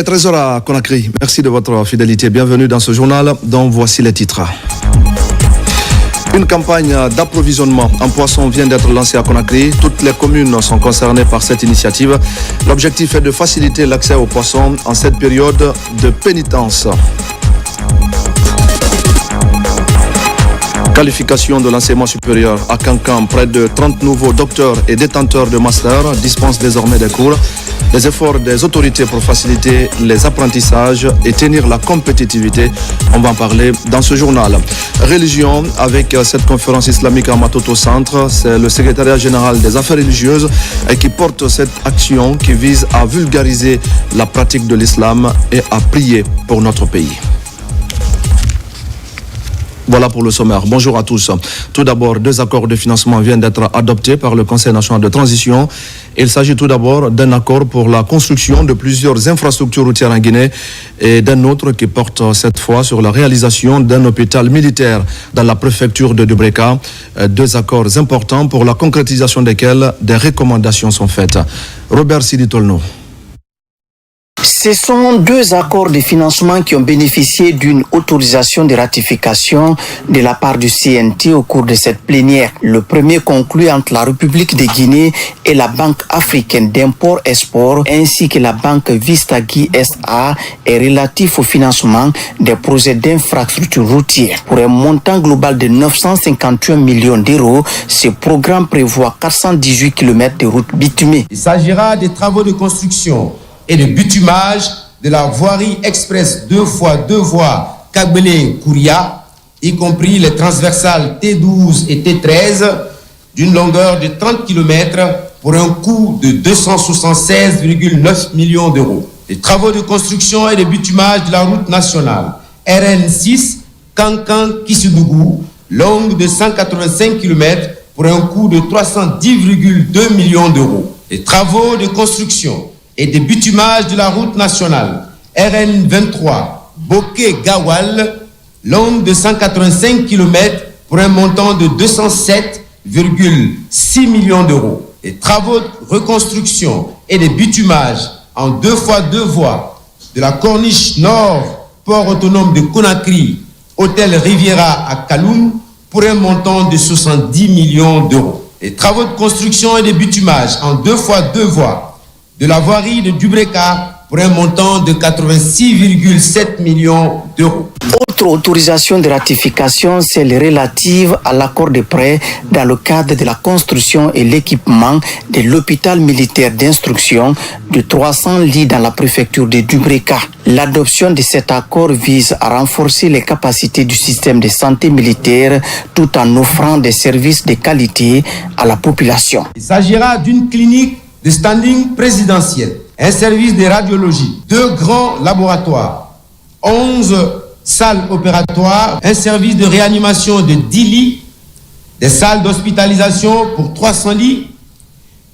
est 13h à Conakry. Merci de votre fidélité. Bienvenue dans ce journal dont voici les titres. Une campagne d'approvisionnement en poissons vient d'être lancée à Conakry. Toutes les communes sont concernées par cette initiative. L'objectif est de faciliter l'accès aux poissons en cette période de pénitence. Qualification de l'enseignement supérieur à Cancan. Près de 30 nouveaux docteurs et détenteurs de master dispensent désormais des cours. Les efforts des autorités pour faciliter les apprentissages et tenir la compétitivité, on va en parler dans ce journal. Religion, avec cette conférence islamique à Matoto Centre, c'est le secrétariat général des affaires religieuses qui porte cette action qui vise à vulgariser la pratique de l'islam et à prier pour notre pays. Voilà pour le sommaire. Bonjour à tous. Tout d'abord, 2 accords de financement viennent d'être adoptés par le Conseil national de transition. Il s'agit tout d'abord d'un accord pour la construction de plusieurs infrastructures routières en Guinée et d'un autre qui porte cette fois sur la réalisation d'un hôpital militaire dans la préfecture de Dubreka. 2 accords importants pour la concrétisation desquels des recommandations sont faites. Robert Sidi-Tolno. Ce sont 2 accords de financement qui ont bénéficié d'une autorisation de ratification de la part du CNT au cours de cette plénière. Le premier conclu entre la République de Guinée et la Banque africaine d'import-export ainsi que la Banque Vistagui SA est relatif au financement des projets d'infrastructures routières. Pour un montant global de 951 millions d'euros, ce programme prévoit 418 km de routes bitumées. Il s'agira des travaux de construction et de bitumage de la voirie express 2x2 voies Kagbele-Kouria, y compris les transversales T12 et T13, d'une longueur de 30 km pour un coût de 276,9 millions d'euros. Les travaux de construction et de bitumage de la route nationale RN6 Kankan-Kisudougou, longue de 185 km pour un coût de 310,2 millions d'euros. Les travaux de construction et de bitumage de la route nationale RN23 Bokeh-Gawal, longue de 185 km pour un montant de 207,6 millions d'euros. Les travaux de reconstruction et de bitumage en 2x2 voies de la corniche nord, port autonome de Conakry, hôtel Riviera à Kaloum, pour un montant de 70 millions d'euros. Les travaux de construction et de bitumage en 2x2 voies de la voirie de Dubreka pour un montant de 86,7 millions d'euros. Autre autorisation de ratification, celle relative à l'accord de prêt dans le cadre de la construction et l'équipement de l'hôpital militaire d'instruction de 300 lits dans la préfecture de Dubreka. L'adoption de cet accord vise à renforcer les capacités du système de santé militaire tout en offrant des services de qualité à la population. Il s'agira d'une clinique de standing présidentiel, un service de radiologie, 2 grands laboratoires, 11 salles opératoires, un service de réanimation de 10 lits, des salles d'hospitalisation pour 300 lits,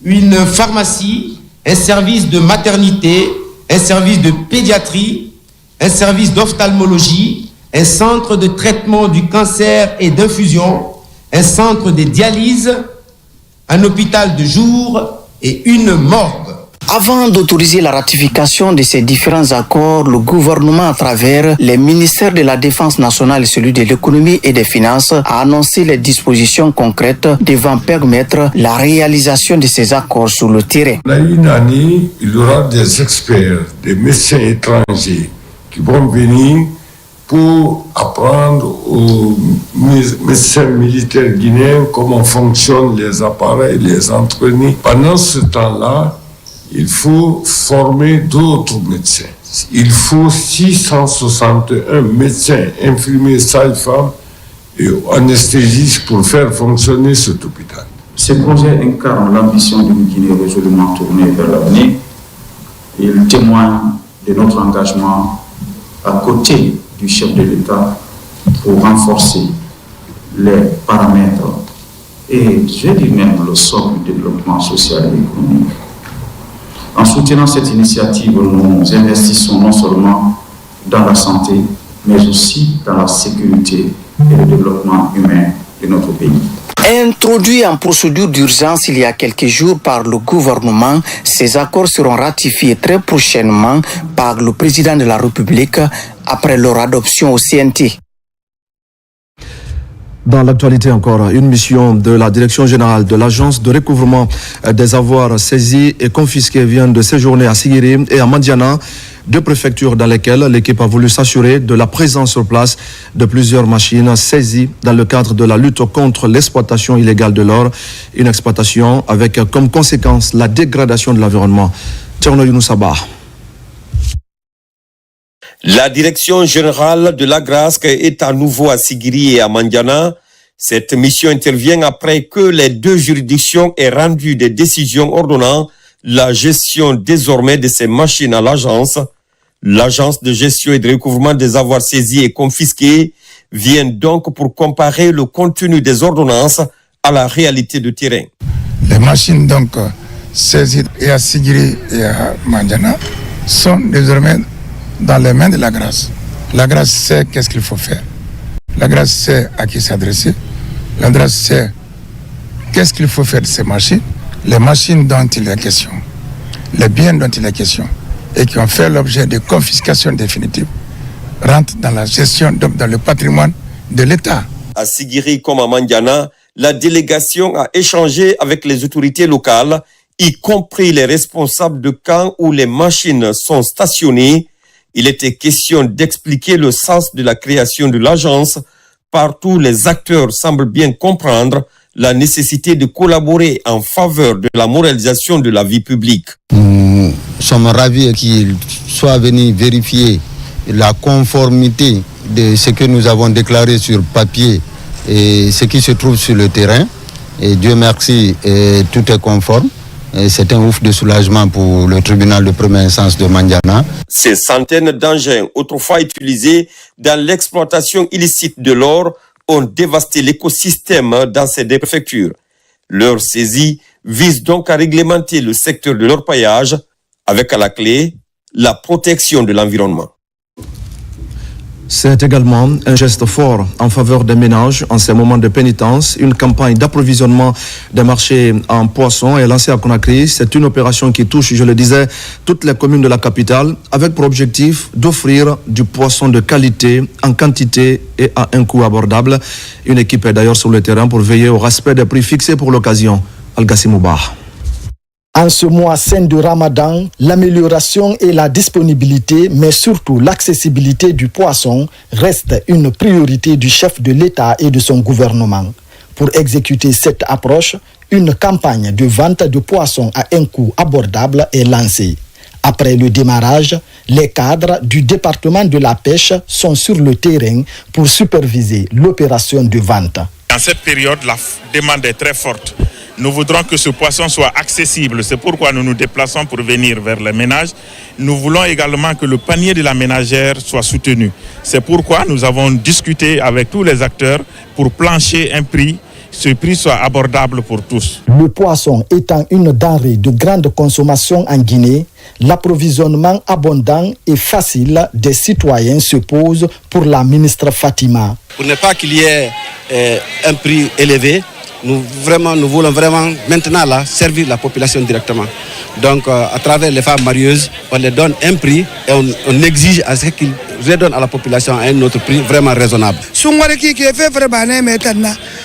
une pharmacie, un service de maternité, un service de pédiatrie, un service d'ophtalmologie, un centre de traitement du cancer et d'infusion, un centre de dialyse, un hôpital de jour et une morgue. Avant d'autoriser la ratification de ces différents accords, le gouvernement, à travers les ministères de la Défense nationale et celui de l'économie et des finances, a annoncé les dispositions concrètes devant permettre la réalisation de ces accords sur le terrain. Dans une année, il y aura des experts, des médecins étrangers qui vont venir pour apprendre aux médecins militaires guinéens comment fonctionnent les appareils, les entraîner. Pendant ce temps-là, il faut former d'autres médecins. Il faut 661 médecins, infirmiers, sages-femmes et anesthésistes pour faire fonctionner cet hôpital. Ce projet incarne l'ambition d'une Guinée résolument tournée vers l'avenir. Il témoigne de notre engagement à côté du chef de l'État pour renforcer les paramètres et, je dis même, le socle du développement social et économique. En soutenant cette initiative, nous investissons non seulement dans la santé, mais aussi dans la sécurité et le développement humain de notre pays. Introduits en procédure d'urgence il y a quelques jours par le gouvernement, ces accords seront ratifiés très prochainement par le président de la République après leur adoption au CNT. Dans l'actualité encore, une mission de la Direction générale de l'Agence de recouvrement des avoirs saisis et confisqués vient de séjourner à Sigiri et à Mandiana, deux préfectures dans lesquelles l'équipe a voulu s'assurer de la présence sur place de plusieurs machines saisies dans le cadre de la lutte contre l'exploitation illégale de l'or, une exploitation avec comme conséquence la dégradation de l'environnement. Tcherno Younoussaba. La direction générale de l'Agrasc est à nouveau à Sigiri et à Mandiana. Cette mission intervient après que les deux juridictions aient rendu des décisions ordonnant la gestion désormais de ces machines à l'agence. L'agence de gestion et de recouvrement des avoirs saisis et confisqués vient donc pour comparer le contenu des ordonnances à la réalité de terrain. Les machines donc saisies et à Sigiri et à Mandiana sont désormais dans les mains de la grâce. La grâce sait qu'est-ce qu'il faut faire. La grâce sait à qui s'adresser. La grâce sait qu'est-ce qu'il faut faire de ces machines. Les machines dont il est question, les biens dont il est question, et qui ont fait l'objet de confiscation définitive, rentrent dans la gestion, donc dans le patrimoine de l'État. À Sigiri comme à Mandiana, la délégation a échangé avec les autorités locales, y compris les responsables de camps où les machines sont stationnées. Il était question d'expliquer le sens de la création de l'agence. Partout, les acteurs semblent bien comprendre la nécessité de collaborer en faveur de la moralisation de la vie publique. Nous sommes ravis qu'ils soient venus vérifier la conformité de ce que nous avons déclaré sur papier et ce qui se trouve sur le terrain. Et Dieu merci, tout est conforme. C'est un ouf de soulagement pour le tribunal de première instance de Mandiana. Ces centaines d'engins autrefois utilisés dans l'exploitation illicite de l'or ont dévasté l'écosystème dans ces deux préfectures. Leur saisie vise donc à réglementer le secteur de l'orpaillage avec à la clé la protection de l'environnement. C'est également un geste fort en faveur des ménages en ces moments de pénitence. Une campagne d'approvisionnement des marchés en poissons est lancée à Conakry. C'est une opération qui touche, je le disais, toutes les communes de la capitale avec pour objectif d'offrir du poisson de qualité, en quantité et à un coût abordable. Une équipe est d'ailleurs sur le terrain pour veiller au respect des prix fixés pour l'occasion. Al-Gassim Mouba. En ce mois saint de Ramadan, l'amélioration et la disponibilité, mais surtout l'accessibilité du poisson, reste une priorité du chef de l'État et de son gouvernement. Pour exécuter cette approche, une campagne de vente de poissons à un coût abordable est lancée. Après le démarrage, les cadres du département de la pêche sont sur le terrain pour superviser l'opération de vente. Dans cette période, la demande est très forte. Nous voudrons que ce poisson soit accessible. C'est pourquoi nous nous déplaçons pour venir vers les ménages. Nous voulons également que le panier de la ménagère soit soutenu. C'est pourquoi nous avons discuté avec tous les acteurs pour plancher un prix. Ce prix soit abordable pour tous. Le poisson étant une denrée de grande consommation en Guinée, l'approvisionnement abondant et facile des citoyens se pose pour la ministre Fatima. Pour ne pas qu'il y ait un prix élevé, nous voulons vraiment maintenant là, servir la population directement. Donc à travers les femmes marieuses, on les donne un prix et on exige à ce qu'ils redonnent à la population un autre prix vraiment raisonnable.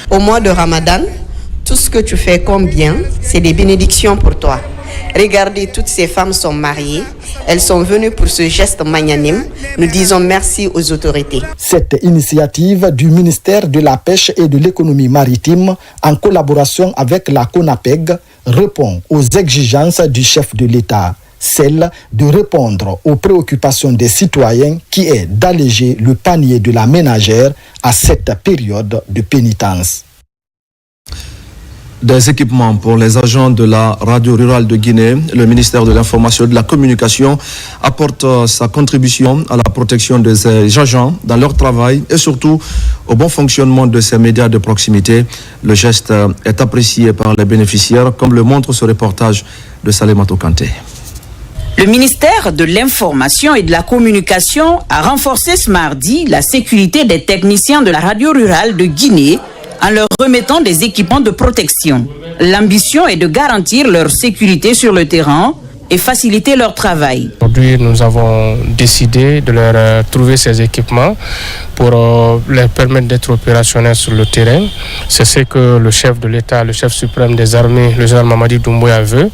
Au mois de Ramadan, tout ce que tu fais comme bien, c'est des bénédictions pour toi. Regardez, toutes ces femmes sont mariées. Elles sont venues pour ce geste magnanime. Nous disons merci aux autorités. Cette initiative du ministère de la Pêche et de l'Économie maritime, en collaboration avec la CONAPEG, répond aux exigences du chef de l'État, celle de répondre aux préoccupations des citoyens qui est d'alléger le panier de la ménagère à cette période de pénitence. Des équipements pour les agents de la radio rurale de Guinée. Le ministère de l'Information et de la Communication apporte sa contribution à la protection de ces agents dans leur travail et surtout au bon fonctionnement de ces médias de proximité. Le geste est apprécié par les bénéficiaires, comme le montre ce reportage de Salematou Kanté. Le ministère de l'Information et de la Communication a renforcé ce mardi la sécurité des techniciens de la radio rurale de Guinée en leur remettant des équipements de protection. L'ambition est de garantir leur sécurité sur le terrain et faciliter leur travail. Aujourd'hui, nous avons décidé de leur trouver ces équipements pour leur permettre d'être opérationnels sur le terrain. C'est ce que le chef de l'État, le chef suprême des armées, le général Mamadi Doumbouya veut.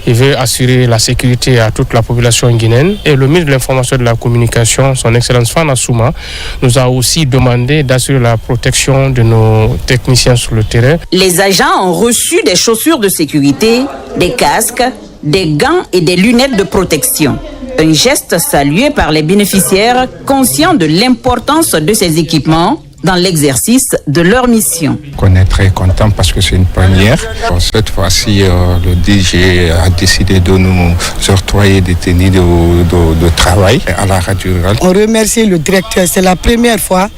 Il veut assurer la sécurité à toute la population guinéenne. Et le ministre de l'Information et de la Communication, son Excellence Fana Souma, nous a aussi demandé d'assurer la protection de nos techniciens sur le terrain. Les agents ont reçu des chaussures de sécurité, des casques, des gants et des lunettes de protection. Un geste salué par les bénéficiaires conscients de l'importance de ces équipements dans l'exercice de leur mission. On est très content parce que c'est une première. Cette fois-ci, le DG a décidé de nous octroyer des tenues de travail à la radio rurale. On remercie le directeur, c'est la première fois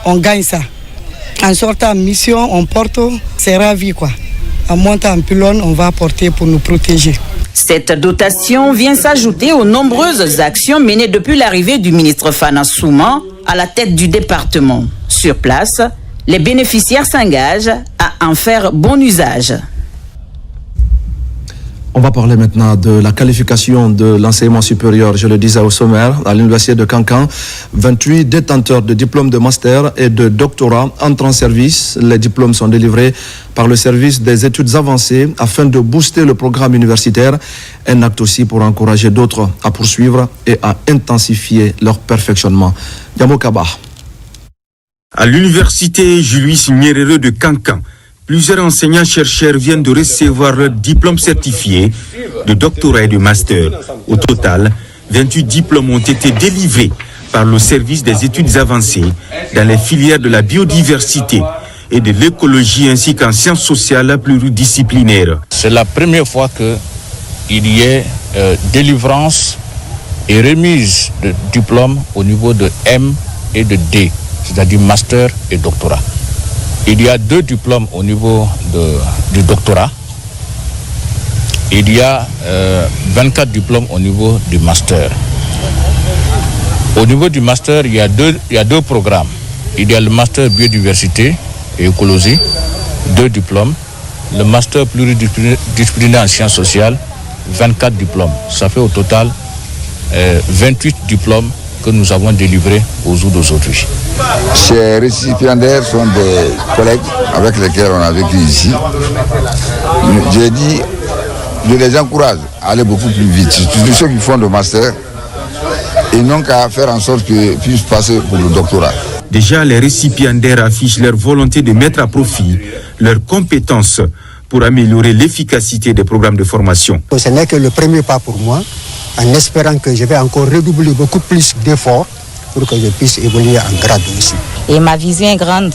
on gagne ça. En sortant en mission, on porte, c'est ravi quoi. En montant en pylône, on va porter pour nous protéger. Cette dotation vient s'ajouter aux nombreuses actions menées depuis l'arrivée du ministre Fana Souma à la tête du département. Sur place, les bénéficiaires s'engagent à en faire bon usage. On va parler maintenant de la qualification de l'enseignement supérieur, je le disais au sommaire, à l'université de Kankan. 28 détenteurs de diplômes de master et de doctorat entrent en service. Les diplômes sont délivrés par le service des études avancées afin de booster le programme universitaire. Un acte aussi pour encourager d'autres à poursuivre et à intensifier leur perfectionnement. Yamo Kaba. À l'université Julius Nyerere de Kankan, plusieurs enseignants-chercheurs viennent de recevoir leur diplôme certifié de doctorat et de master. Au total, 28 diplômes ont été délivrés par le service des études avancées dans les filières de la biodiversité et de l'écologie ainsi qu'en sciences sociales pluridisciplinaires. C'est la première fois qu'il y ait délivrance et remise de diplômes au niveau de M et de D, c'est-à-dire master et doctorat. Il y a 2 diplômes au niveau du doctorat. Il y a 24 diplômes au niveau du master. Au niveau du master, il y a deux programmes. Il y a le master biodiversité et écologie, 2 diplômes. Le master pluridisciplinaire en sciences sociales, 24 diplômes. Ça fait au total 28 diplômes que nous avons délivrés au jour d'aujourd'hui. Ces récipiendaires sont des collègues avec lesquels on a vécu ici. J'ai dit, je les encourage à aller beaucoup plus vite. Tous ceux qui font le master, ils n'ont qu'à faire en sorte qu'ils puissent passer pour le doctorat. Déjà, les récipiendaires affichent leur volonté de mettre à profit leurs compétences pour améliorer l'efficacité des programmes de formation. Ce n'est que le premier pas pour moi, en espérant que je vais encore redoubler beaucoup plus d'efforts pour que je puisse évoluer en grade aussi. Et ma vision est grande.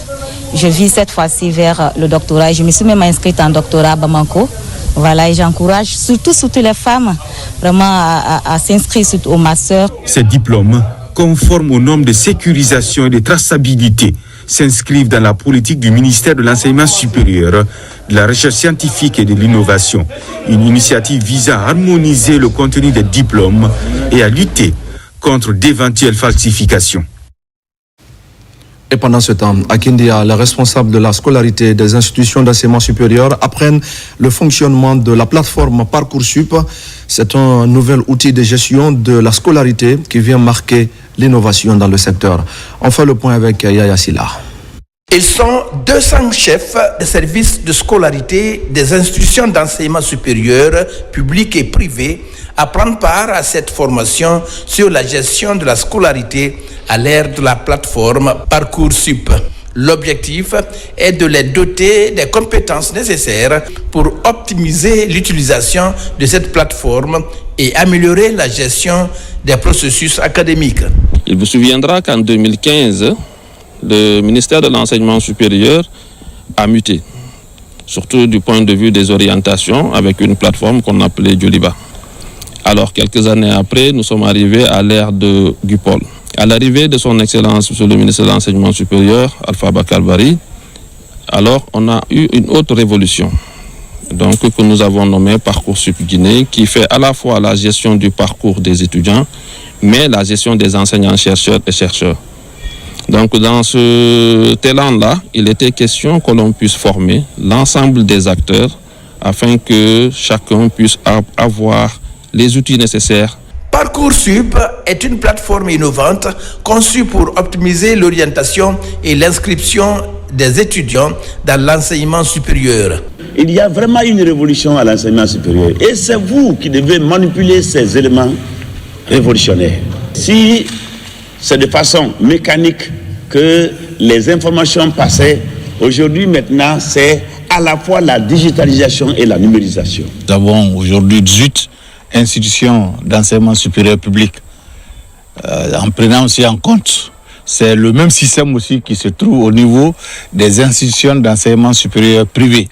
Je vise cette fois-ci vers le doctorat. Je me suis même inscrite en doctorat à Bamako. Voilà, et j'encourage surtout les femmes vraiment à s'inscrire au master. Ces diplômes, conformes aux normes de sécurisation et de traçabilité, s'inscrivent dans la politique du ministère de l'Enseignement supérieur, de la recherche scientifique et de l'innovation. Une initiative visant à harmoniser le contenu des diplômes et à lutter contre d'éventuelles falsifications. Et pendant ce temps, à Kindia, les responsables de la scolarité des institutions d'enseignement supérieur apprennent le fonctionnement de la plateforme Parcoursup. C'est un nouvel outil de gestion de la scolarité qui vient marquer l'innovation dans le secteur. On fait le point avec Yaya Silla. Ils sont 200 chefs de services de scolarité des institutions d'enseignement supérieur, publics et privés, à prendre part à cette formation sur la gestion de la scolarité à l'ère de la plateforme Parcoursup. L'objectif est de les doter des compétences nécessaires pour optimiser l'utilisation de cette plateforme et améliorer la gestion des processus académiques. Il vous souviendra qu'en 2015, le ministère de l'Enseignement supérieur a muté, surtout du point de vue des orientations, avec une plateforme qu'on appelait Joliba. Alors, quelques années après, nous sommes arrivés à l'ère de Gupol. À l'arrivée de son Excellence, Monsieur le ministre de l'Enseignement supérieur, Alpha Bakar Bari, alors on a eu une autre révolution, donc que nous avons nommée Parcoursup Guinée, qui fait à la fois la gestion du parcours des étudiants, mais la gestion des enseignants, chercheurs et chercheurs. Donc dans ce élan-là, il était question que l'on puisse former l'ensemble des acteurs afin que chacun puisse avoir les outils nécessaires. Parcoursup est une plateforme innovante conçue pour optimiser l'orientation et l'inscription des étudiants dans l'enseignement supérieur. Il y a vraiment une révolution à l'enseignement supérieur et c'est vous qui devez manipuler ces éléments révolutionnaires. Si c'est de façon mécanique que les informations passaient, aujourd'hui maintenant c'est à la fois la digitalisation et la numérisation. Nous avons aujourd'hui 18 institutions d'enseignement supérieur public, en prenant aussi en compte, c'est le même système aussi qui se trouve au niveau des institutions d'enseignement supérieur privé.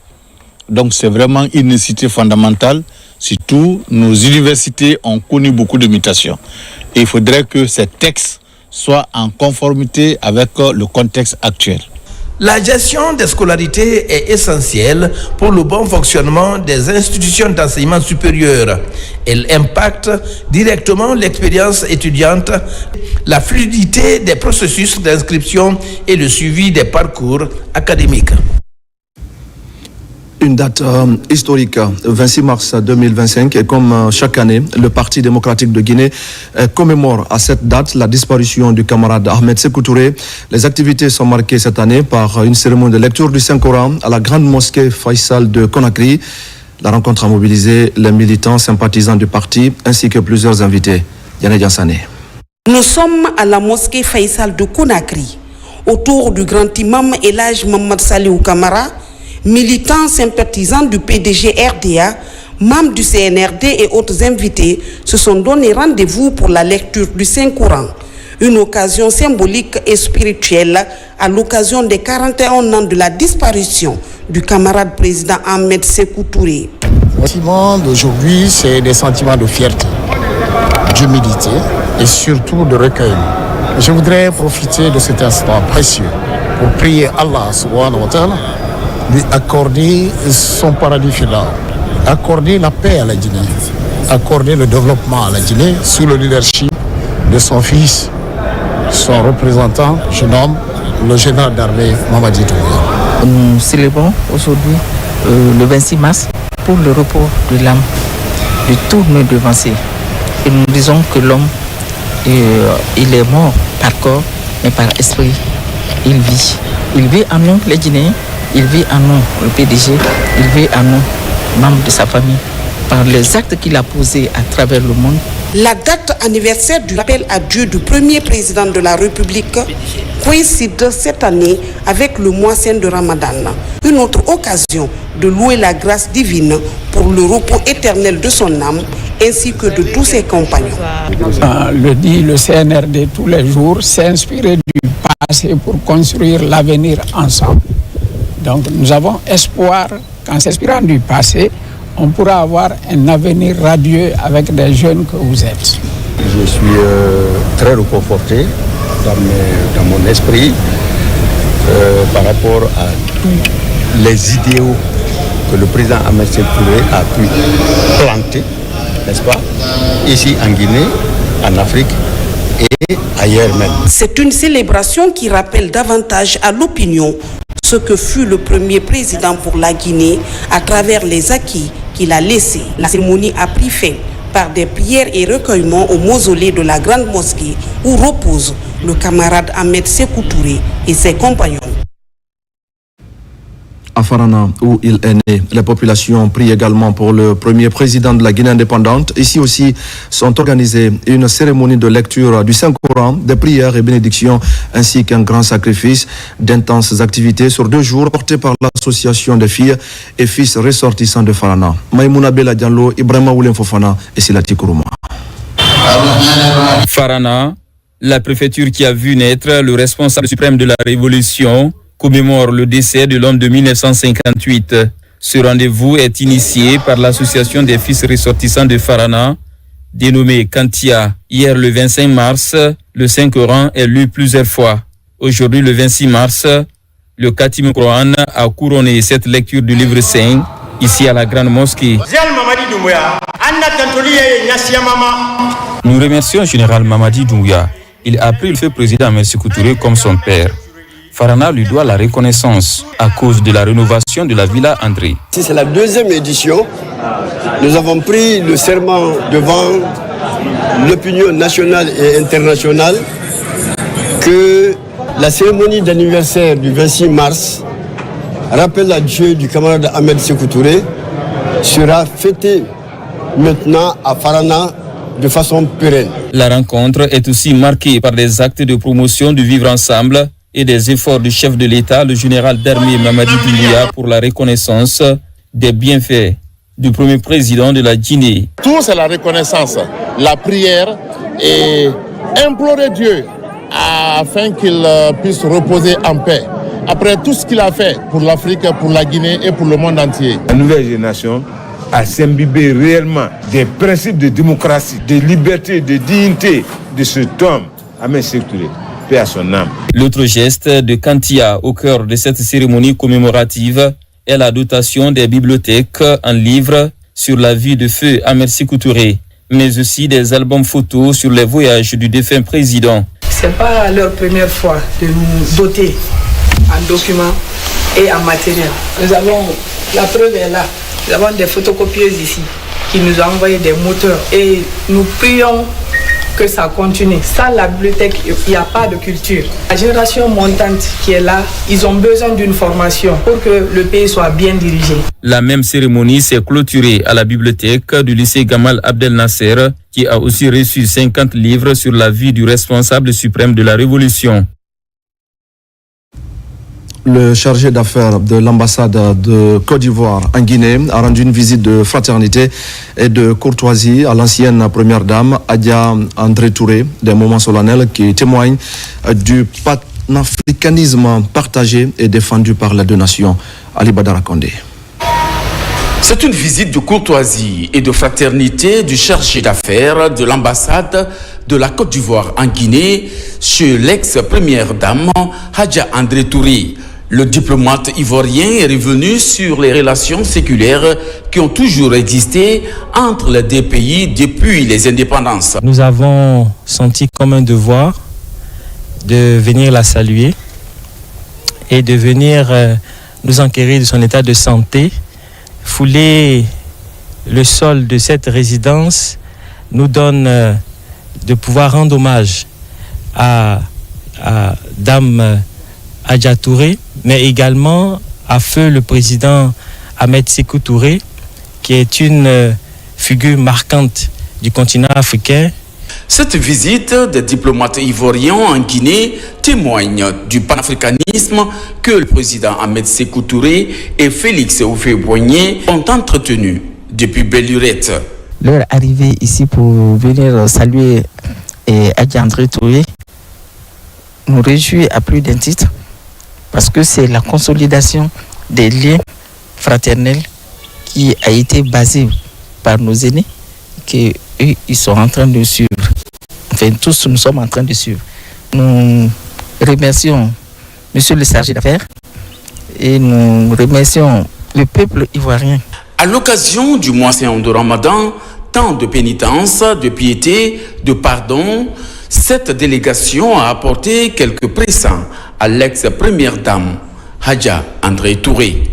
Donc c'est vraiment une nécessité fondamentale, surtout nos universités ont connu beaucoup de mutations. Et il faudrait que ces textes soient en conformité avec le contexte actuel. La gestion des scolarités est essentielle pour le bon fonctionnement des institutions d'enseignement supérieur. Elle impacte directement l'expérience étudiante, la fluidité des processus d'inscription et le suivi des parcours académiques. Une date historique, 26 mars 2025, et comme chaque année, le Parti démocratique de Guinée commémore à cette date la disparition du camarade Ahmed Sékou Touré. Les activités sont marquées cette année par une cérémonie de lecture du Saint-Coran à la grande mosquée Faisal de Conakry. La rencontre a mobilisé les militants sympathisants du parti ainsi que plusieurs invités. Yanné Diansane. Nous sommes à la mosquée Faisal de Conakry, autour du grand imam Elhaj Mohamed Saliou Camara, militants sympathisants du PDG RDA, membres du CNRD et autres invités se sont donné rendez-vous pour la lecture du Saint-Coran. Une occasion symbolique et spirituelle à l'occasion des 41 ans de la disparition du camarade président Ahmed Sékou Touré. Les sentiments d'aujourd'hui, c'est des sentiments de fierté, d'humilité et surtout de recueil. Je voudrais profiter de cet instant précieux pour prier Allah subhanahu wa ta'ala, lui accorder son paradis final, accorder la paix à la Guinée, accorder le développement à la Guinée sous le leadership de son fils, son représentant, jeune homme, le général d'armée Mamadi Doumbouya. Nous célébrons aujourd'hui le 26 mars pour le repos de l'âme de tous nos devanciers. Et nous disons que l'homme, il est mort par corps, mais par esprit, il vit. Il vit en nous, les Guinéens. Il vit en nous, le PDG, il vit en nous, membres de sa famille, par les actes qu'il a posés à travers le monde. La date anniversaire du rappel à Dieu du premier président de la République coïncide cette année avec le mois saint de Ramadan. Une autre occasion de louer la grâce divine pour le repos éternel de son âme ainsi que de tous ses compagnons. Le dit le CNRD tous les jours, s'inspirer du passé pour construire l'avenir ensemble. Donc nous avons espoir qu'en s'inspirant du passé, on pourra avoir un avenir radieux avec des jeunes que vous êtes. Je suis très réconforté dans mon esprit par rapport à tous les idéaux que le président Ahmed Sékou Touré a pu planter, n'est-ce pas, ici en Guinée, en Afrique et ailleurs même. C'est une célébration qui rappelle davantage à l'opinion ce que fut le premier président pour la Guinée à travers les acquis qu'il a laissés. La cérémonie a pris fin par des prières et recueillements au mausolée de la grande mosquée où repose le camarade Ahmed Sékou Touré et ses compagnons. À Farana, où il est né, les populations prient également pour le premier président de la Guinée indépendante. Ici aussi sont organisées une cérémonie de lecture du Saint-Coran, des prières et bénédictions, ainsi qu'un grand sacrifice, d'intenses activités sur 2 jours portées par l'association des filles et fils ressortissants de Farana. Maïmouna Bella Diallo, Ibrahima Oulem Fofana et Silati Kourouma. Farana, la préfecture qui a vu naître le responsable suprême de la révolution, commémore le décès de l'homme de 1958. Ce rendez-vous est initié par l'association des fils ressortissants de Farana, dénommée Kantia. Hier, le 25 mars, le Saint-Coran est lu plusieurs fois. Aujourd'hui, le 26 mars, le Khatim Quran a couronné cette lecture du livre saint ici à la grande mosquée. Nous remercions le général Mamadi Doumbouya Il a pris le feu président Ahmed Sékou Touré comme son père. Farana lui doit la reconnaissance à cause de la rénovation de la Villa André. Si c'est la deuxième édition, nous avons pris le serment devant l'opinion nationale et internationale que la cérémonie d'anniversaire du 26 mars, rappel à Dieu du camarade Ahmed Sékou Touré, sera fêtée maintenant à Farana de façon pérenne. La rencontre est aussi marquée par des actes de promotion du vivre ensemble et des efforts du chef de l'État, le général d'armée Mamadi Doumbouya, pour la reconnaissance des bienfaits du premier président de la Guinée. Tout c'est la reconnaissance, la prière et implorer Dieu afin qu'il puisse reposer en paix. Après tout ce qu'il a fait pour l'Afrique, pour la Guinée et pour le monde entier. La nouvelle génération a s'imbiber réellement des principes de démocratie, de liberté, de dignité de cet homme, Ahmed Sékou Touré. À son âme. L'autre geste de Kantia au cœur de cette cérémonie commémorative est la dotation des bibliothèques en livres sur la vie de feu Ahmed Sékou Touré, mais aussi des albums photos sur les voyages du défunt président. C'est pas leur première fois de nous doter en documents et en matériel. Nous avons, la preuve est là, nous avons des photocopieuses ici qui nous ont envoyé des moteurs et nous prions que ça continue. Sans la bibliothèque, il n'y a pas de culture. La génération montante qui est là, ils ont besoin d'une formation pour que le pays soit bien dirigé. La même cérémonie s'est clôturée à la bibliothèque du lycée Gamal Abdel Nasser, qui a aussi reçu 50 livres sur la vie du responsable suprême de la Révolution. Le chargé d'affaires de l'ambassade de Côte d'Ivoire en Guinée a rendu une visite de fraternité et de courtoisie à l'ancienne première dame Adja André Touré, des moments solennels qui témoignent du panafricanisme partagé et défendu par les deux nations. Ali Badara Kondé. C'est une visite de courtoisie et de fraternité du chargé d'affaires de l'ambassade de la Côte d'Ivoire en Guinée chez l'ex-première dame Adja André Touré. Le diplomate ivoirien est revenu sur les relations séculaires qui ont toujours existé entre les deux pays depuis les indépendances. Nous avons senti comme un devoir de venir la saluer et de venir nous enquérir de son état de santé. Fouler le sol de cette résidence nous donne de pouvoir rendre hommage à Dame Adja Touré, mais également à feu le président Ahmed Sékou Touré, qui est une figure marquante du continent africain. Cette visite des diplomates ivoiriens en Guinée témoigne du panafricanisme que le président Ahmed Sékou Touré et Félix Houphouët-Boigny ont entretenu depuis belle lurette. Leur arrivée ici pour venir saluer Adja André Touré nous réjouit à plus d'un titre, parce que c'est la consolidation des liens fraternels qui a été basée par nos aînés, qu'eux, ils sont en train de suivre. Enfin, tous nous sommes en train de suivre. Nous remercions Monsieur le chargé d'affaires et nous remercions le peuple ivoirien. À l'occasion du mois saint de Ramadan, temps de pénitence, de piété, de pardon, cette délégation a apporté quelques présents à l'ex-première dame, Adja André Touré.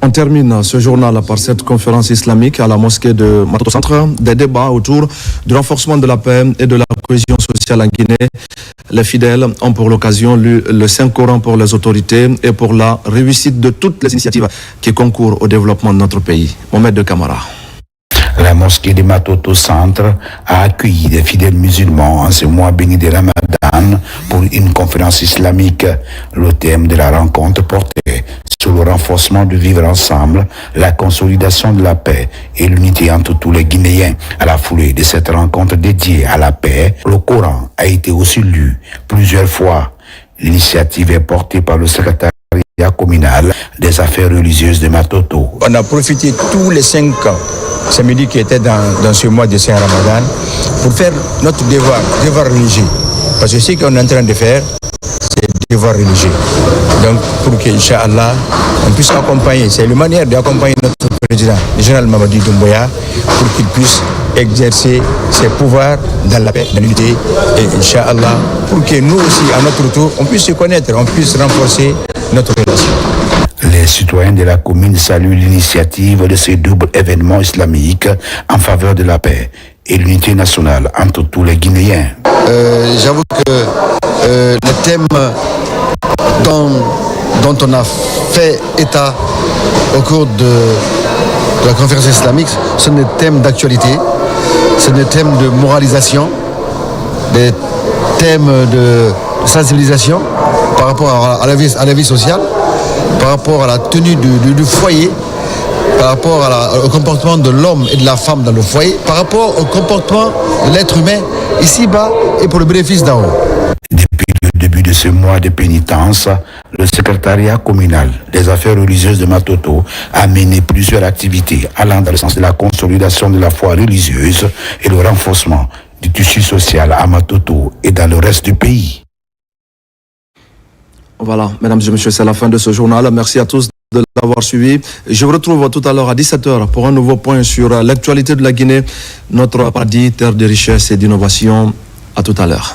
On termine ce journal par cette conférence islamique à la mosquée de Matoto Centre. Des débats autour du renforcement de la paix et de la cohésion sociale en Guinée. Les fidèles ont pour l'occasion lu le Saint-Coran pour les autorités et pour la réussite de toutes les initiatives qui concourent au développement de notre pays. Mohamed de Camara. La mosquée de Matoto Centre a accueilli des fidèles musulmans en ce mois béni de Ramadan pour une conférence islamique. Le thème de la rencontre portait sur le renforcement du vivre ensemble, la consolidation de la paix et l'unité entre tous les Guinéens. À la foulée de cette rencontre dédiée à la paix, le Coran a été aussi lu plusieurs fois. L'initiative est portée par le secrétaire communal des affaires religieuses de Matoto. On a profité tous les 5 samedis qui étaient dans ce mois de Saint-Ramadan pour faire notre devoir religieux. Parce que ce qu'on est en train de faire, c'est devoir religieux. Donc pour que, Inch'Allah, on puisse accompagner, c'est la manière d'accompagner notre président, le général Mamadi Doumbouya, pour qu'il puisse exercer ses pouvoirs dans la paix, dans l'unité, et Inch'Allah, pour que nous aussi, à notre tour, on puisse se connaître, on puisse renforcer notre relation. Les citoyens de la commune saluent l'initiative de ce double événement islamique en faveur de la paix et l'unité nationale entre tous les Guinéens. J'avoue que le thème dont on a fait état au cours de la conférence islamique, ce sont des thèmes d'actualité, ce sont des thèmes de moralisation, des thèmes de sensibilisation par rapport à la vie sociale, par rapport à la tenue du foyer, par rapport au comportement de l'homme et de la femme dans le foyer, par rapport au comportement de l'être humain ici-bas et pour le bénéfice d'en haut. Depuis le début de ce mois de pénitence, le secrétariat communal des affaires religieuses de Matoto a mené plusieurs activités allant dans le sens de la consolidation de la foi religieuse et le renforcement du tissu social à Matoto et dans le reste du pays. Voilà, mesdames et messieurs, c'est la fin de ce journal. Merci à tous de l'avoir suivi. Je vous retrouve tout à l'heure à 17h pour un nouveau point sur l'actualité de la Guinée, notre paradis, terre de richesse et d'innovation. À tout à l'heure.